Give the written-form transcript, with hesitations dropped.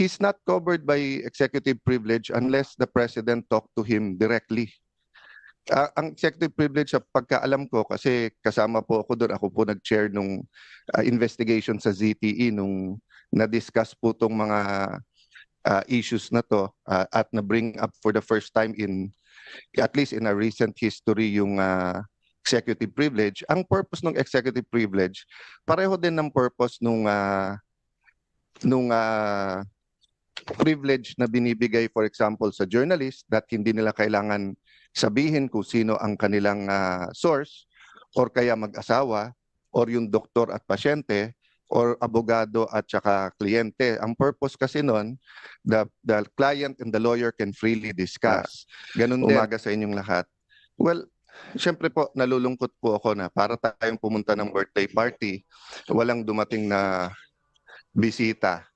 he's not covered by executive privilege unless the president talked to him directly. Ang executive privilege, sa pagkaalam ko, kasi kasama po ako doon, ako po nag-chair nung investigation sa ZTE nung na-discuss po itong mga issues na to at na-bring up for the first time in, at least in a recent history, yung executive privilege. Ang purpose ng executive privilege, pareho din ng purpose nung privilege na binibigay, for example, sa journalist, that hindi nila kailangan sabihin kung sino ang kanilang source, or kaya mag-asawa, or yung doktor at pasyente, or abogado at saka kliyente. Ang purpose kasi nun, the client and the lawyer can freely discuss. Ganun din. Umaga sa inyong lahat. Well, siyempre po, nalulungkot po ako na para tayong pumunta ng birthday party, walang dumating na bisita.